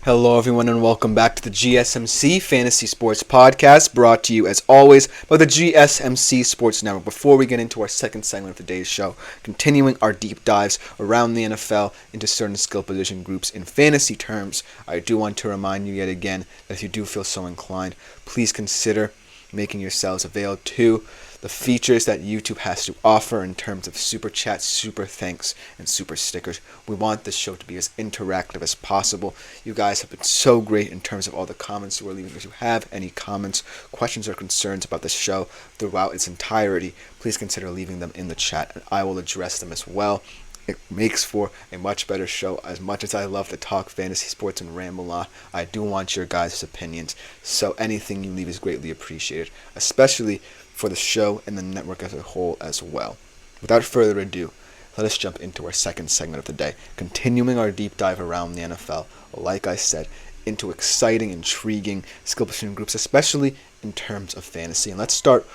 Hello, everyone, and welcome back to the GSMC Fantasy Sports Podcast, brought to you, as always, by the GSMC Sports Network. Before we get into our second segment of today's show, continuing our deep dives around the NFL into certain skill position groups in fantasy terms, I do want to remind you yet again that if you do feel so inclined, please consider making yourselves available to the features that YouTube has to offer in terms of super chats, super thanks, and super stickers. We want this show to be as interactive as possible. You guys have been so great in terms of all the comments you are leaving. If you have any comments, questions, or concerns about the show throughout its entirety, please consider leaving them in the chat, and I will address them as well. It makes for a much better show. As much as I love to talk fantasy sports and ramble a lot, I do want your guys' opinions, so anything you leave is greatly appreciated, especially for the show and the network as a whole as well. Without further ado, let us jump into our second segment of the day, continuing our deep dive around the NFL, like I said, into exciting, intriguing skill position groups, especially in terms of fantasy. And let's start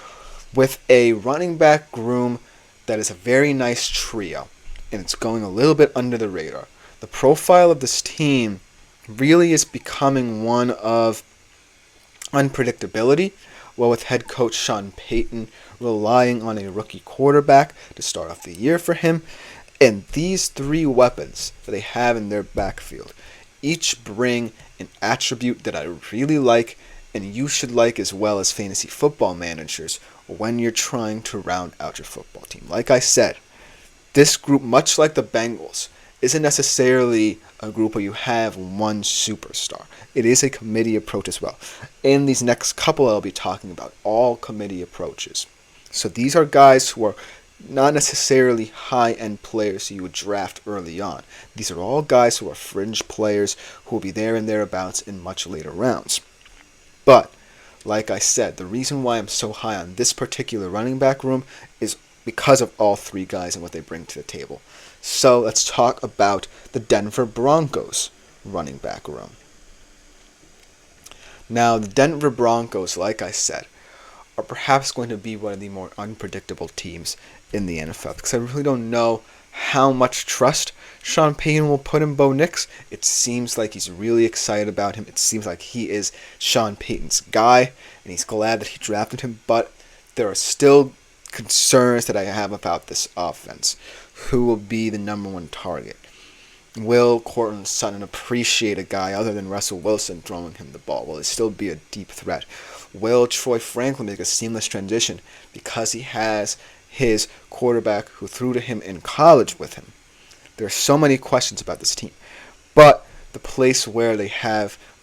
with a running back room that is a very nice trio, and it's going a little bit under the radar. The profile of this team really is becoming one of unpredictability, well, with head coach Sean Payton relying on a rookie quarterback to start off the year for him. And these three weapons that they have in their backfield each bring an attribute that I really like, and you should like as well as fantasy football managers when you're trying to round out your football team. Like I said, this group, much like the Bengals, isn't necessarily a group where you have one superstar. It is a committee approach as well. In these next couple I'll be talking about all committee approaches. So these are guys who are not necessarily high-end players who you would draft early on. These are all guys who are fringe players who will be there and thereabouts in much later rounds. But, like I said, the reason why I'm so high on this particular running back room is because of all three guys and what they bring to the table. So let's talk about the Denver Broncos running back room. Now, the Denver Broncos, like I said, are perhaps going to be one of the more unpredictable teams in the NFL, because I really don't know how much trust Sean Payton will put in Bo Nix. It seems like he's really excited about him. It seems like he is Sean Payton's guy, and he's glad that he drafted him, but there are still concerns that I have about this offense. Who will be the number one target? Will Courtland Sutton appreciate a guy other than Russell Wilson throwing him the ball? Will it still be a deep threat? Will Troy Franklin make a seamless transition because he has his quarterback who threw to him in college with him? There are so many questions about this team. But the place where they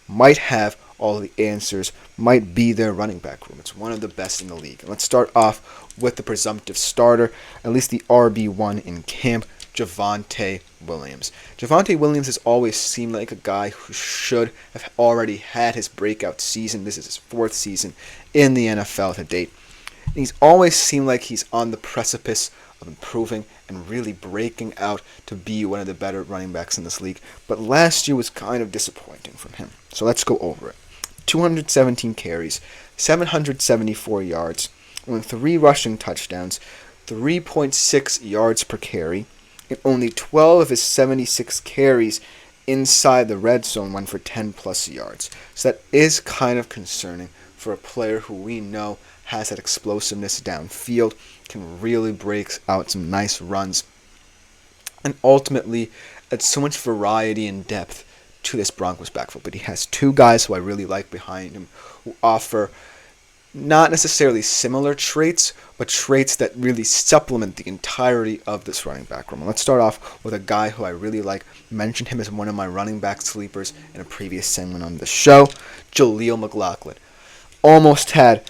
might have all the answers might be their running back room. It's one of the best in the league. And let's start off with the presumptive starter, at least the RB1 in camp, Javonte Williams. Javonte Williams has always seemed like a guy who should have already had his breakout season. This is his fourth season in the NFL to date. And he's always seemed like he's on the precipice of improving and really breaking out to be one of the better running backs in this league. But last year was kind of disappointing from him. So let's go over it. 217 carries, 774 yards, only 3 rushing touchdowns, 3.6 yards per carry, and only 12 of his 76 carries inside the red zone went for 10-plus yards. So that is kind of concerning for a player who we know has that explosiveness downfield, can really break out some nice runs, and ultimately adds so much variety and depth to this Broncos backfield. But he has two guys who I really like behind him who offer not necessarily similar traits, but traits that really supplement the entirety of this running back room. Let's start off with a guy who I really like. Mentioned him as one of my running back sleepers in a previous segment on the show, Jaleel McLaughlin. Almost had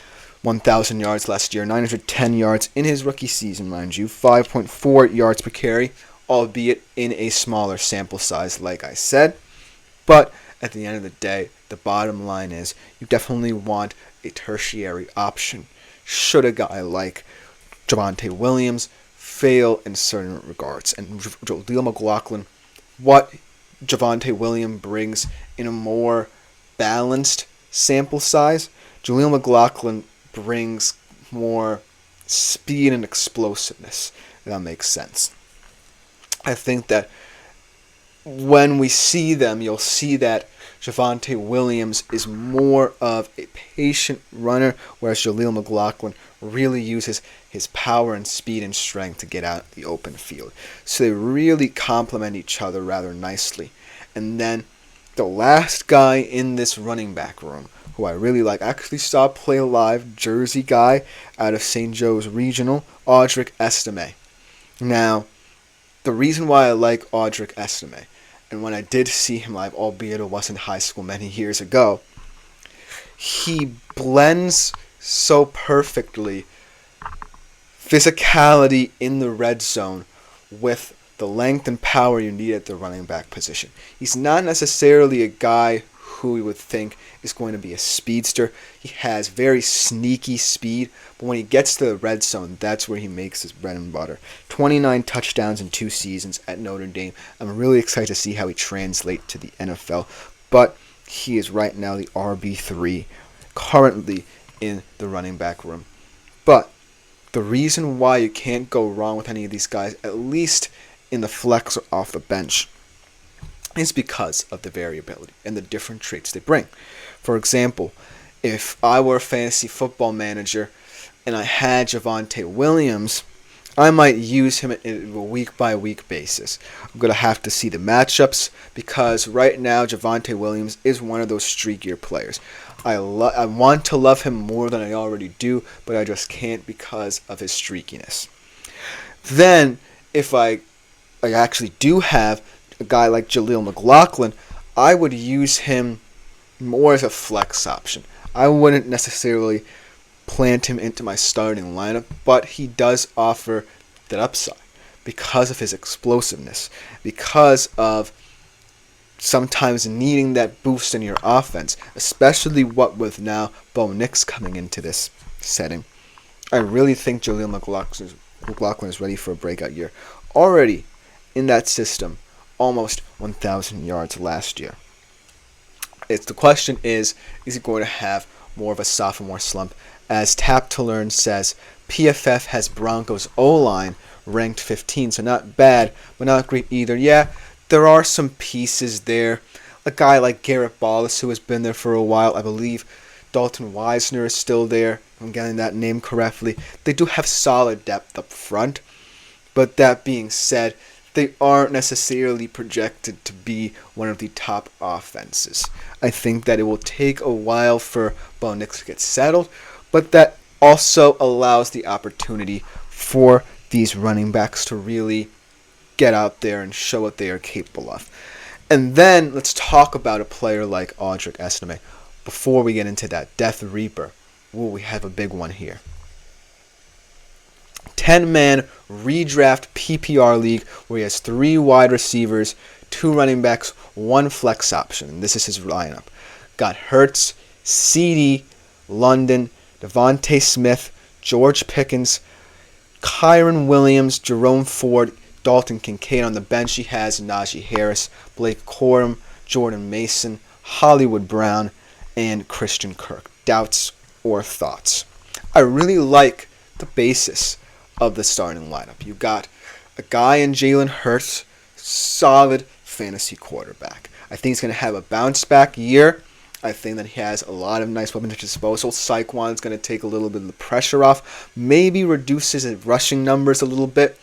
1,000 yards last year, 910 yards in his rookie season, mind you, 5.4 yards per carry, albeit in a smaller sample size, like I said. But at the end of the day, the bottom line is you definitely want a tertiary option should a guy like Javonte Williams fail in certain regards. And Jaleel McLaughlin, what Javonte Williams brings in a more balanced sample size, Jaleel McLaughlin brings more speed and explosiveness, if that makes sense. I think that when we see them, you'll see that Javonte Williams is more of a patient runner, whereas Jaleel McLaughlin really uses his power and speed and strength to get out the open field. So they really complement each other rather nicely. And then the last guy in this running back room, who I really like, I actually saw play live, Jersey guy out of St. Joe's Regional, Audric Estime. Now, the reason why I like Audric Estime, and when I did see him live, albeit it wasn't high school many years ago, he blends so perfectly physicality in the red zone with the length and power you need at the running back position. He's not necessarily a guy who you would think is going to be a speedster. He has very sneaky speed, but when he gets to the red zone, that's where he makes his bread and butter. 29 touchdowns in 2 seasons at Notre Dame. I'm really excited to see how he translates to the NFL, but he is right now the RB3 currently in the running back room. But the reason why you can't go wrong with any of these guys, at least in the flex or off the bench, is because of the variability and the different traits they bring. For example, if I were a fantasy football manager and I had Javonte Williams, I might use him in a week-by-week basis. I'm going to have to see the matchups because right now Javonte Williams is one of those streakier players. I want to love him more than I already do, but I just can't because of his streakiness. Then, if I actually do have a guy like Jaleel McLaughlin, I would use him more as a flex option. I wouldn't necessarily plant him into my starting lineup, but he does offer that upside because of his explosiveness, because of sometimes needing that boost in your offense, especially what with now Bo Nix coming into this setting. I really think Jaleel McLaughlin is ready for a breakout year. Already in that system, almost 1,000 yards last year. The question is he going to have more of a sophomore slump? As Tap to Learn says, PFF has Broncos O-line ranked 15, so not bad, but not great either. Yeah, there are some pieces there. A guy like Garrett Ballas, who has been there for a while. I believe Dalton Weisner is still there. I'm getting that name correctly. They do have solid depth up front, but that being said, they aren't necessarily projected to be one of the top offenses. I think that it will take a while for Bo Nix to get settled, but that also allows the opportunity for these running backs to really get out there and show what they are capable of. And then let's talk about a player like Audric Estime. Before we get into that, Death Reaper. Ooh, we have a big one here. 10-man redraft PPR league where he has 3 wide receivers, 2 running backs, 1 flex option. And this is his lineup. Got Hurts, CD, London, Devontae Smith, George Pickens, Kyron Williams, Jerome Ford, Dalton Kincaid. On the bench he has Najee Harris, Blake Corum, Jordan Mason, Hollywood Brown, and Christian Kirk. Doubts or thoughts? I really like the basis of the starting lineup. You got a guy in Jalen Hurts, solid fantasy quarterback. I think he's going to have a bounce back year. I think that he has a lot of nice weapons at his disposal. Saquon's going to take a little bit of the pressure off, maybe reduces his rushing numbers a little bit,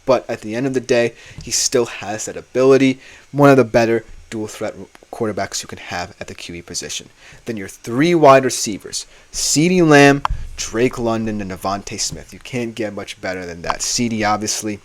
but at the end of the day, he still has that ability. One of the better dual threat quarterbacks you can have at the QB position. Then your 3 wide receivers, CeeDee Lamb, Drake London, and Devontae Smith. You can't get much better than that. CeeDee, obviously,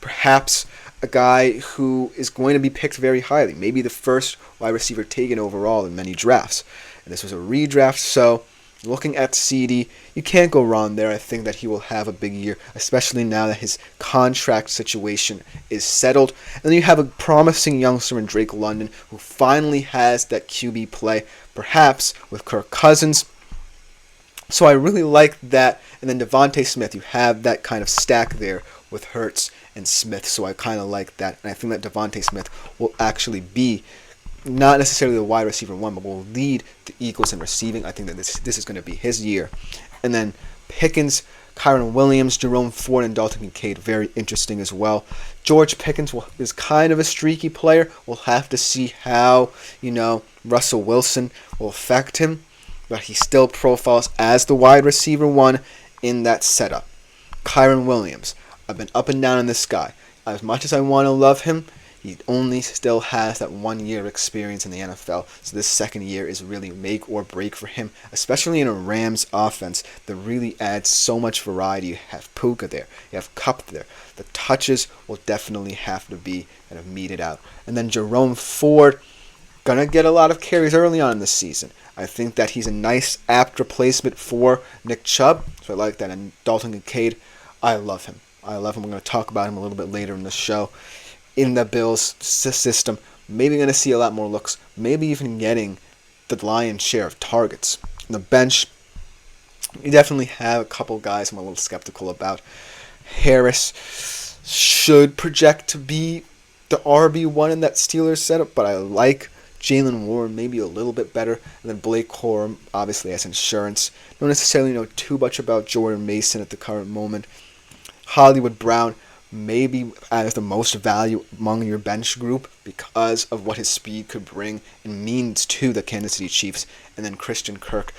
perhaps a guy who is going to be picked very highly. Maybe the first wide receiver taken overall in many drafts. And this was a redraft, so looking at CeeDee, you can't go wrong there. I think that he will have a big year, especially now that his contract situation is settled. And then you have a promising youngster in Drake London who finally has that QB play, perhaps with Kirk Cousins. So I really like that. And then Devontae Smith, you have that kind of stack there with Hurts and Smith. So I kind of like that. And I think that Devontae Smith will actually be not necessarily the wide receiver 1, but will lead the Eagles in receiving. I think that this is going to be his year. And then Pickens Kyron Williams, Jerome Ford, and Dalton Kincaid, very interesting as well. George Pickens is kind of a streaky player. We'll have to see how, Russell Wilson will affect him. But he still profiles as the wide receiver 1 in that setup. Kyron Williams, I've been up and down on this guy. As much as I want to love him, he only still has that 1 year experience in the NFL. So this second year is really make or break for him, especially in a Rams offense that really adds so much variety. You have Puka there, you have Kupp there. The touches will definitely have to be kind of meted out. And then Jerome Ford, going to get a lot of carries early on in the season. I think that he's a nice, apt replacement for Nick Chubb. So I like that. And Dalton Kincaid, I love him. We're going to talk about him a little bit later in the show. In the Bills system, maybe going to see a lot more looks. Maybe even getting the lion's share of targets. On the bench, you definitely have a couple guys I'm a little skeptical about. Harris should project to be the RB1 in that Steelers setup, but I like Jalen Warren maybe a little bit better. And then Blake Corum obviously has insurance. Don't necessarily know too much about Jordan Mason at the current moment. Hollywood Brown maybe as the most value among your bench group because of what his speed could bring and means to the Kansas City Chiefs. And then Christian Kirk.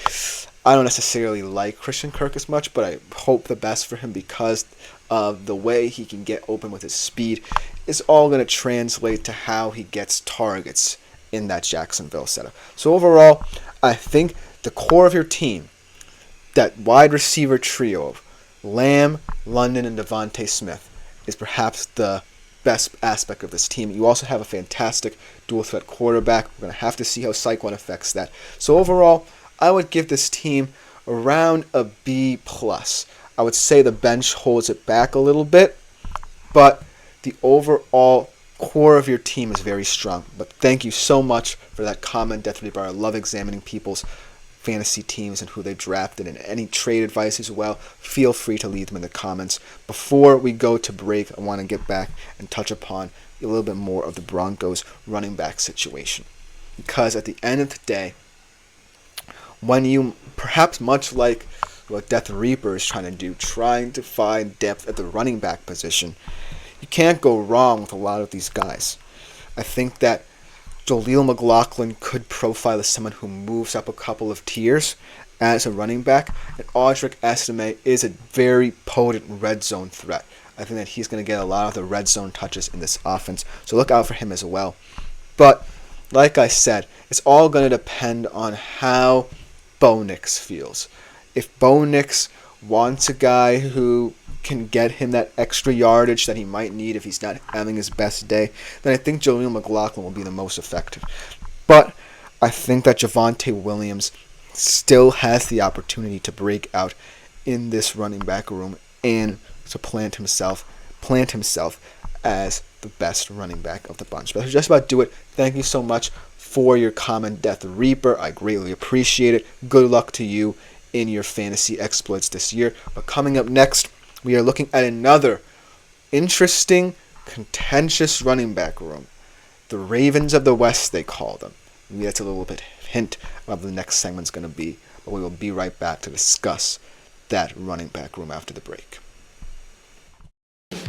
I don't necessarily like Christian Kirk as much, but I hope the best for him because of the way he can get open with his speed. Is all going to translate to how he gets targets in that Jacksonville setup. So overall, I think the core of your team, that wide receiver trio of Lamb, London, and Devontae Smith, is perhaps the best aspect of this team. You also have a fantastic dual threat quarterback. We're going to have to see how Cyclone affects that. So overall, I would give this team around a B+. I would say the bench holds it back a little bit, but the overall core of your team is very strong. But thank you so much for that comment, Death Reaper. I love examining people's fantasy teams and who they drafted, and any trade advice as well. Feel free to leave them in the comments. Before we go to break, I want to get back and touch upon a little bit more of the Broncos running back situation. Because at the end of the day, when you, perhaps much like what Death Reaper is trying to do, trying to find depth at the running back position, you can't go wrong with a lot of these guys. I think that Jaleel McLaughlin could profile as someone who moves up a couple of tiers as a running back, and Audric Estime is a very potent red zone threat. I think that he's going to get a lot of the red zone touches in this offense, so look out for him as well. But like I said, it's all going to depend on how Bo Nix feels. If Bo Nix wants a guy who can get him that extra yardage that he might need if he's not having his best day, then I think Jaleel McLaughlin will be the most effective. But I think that Javonte Williams still has the opportunity to break out in this running back room and to plant himself as the best running back of the bunch. But that's just about do it. Thank you so much for your comment, Death Reaper. I greatly appreciate it. Good luck to you in your fantasy exploits this year. But coming up next, we are looking at another interesting, contentious running back room. The Ravens of the West, they call them. Maybe that's a little bit hint of what the next segment's going to be. But we will be right back to discuss that running back room after the break.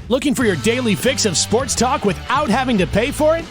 Looking for your daily fix of sports talk without having to pay for it?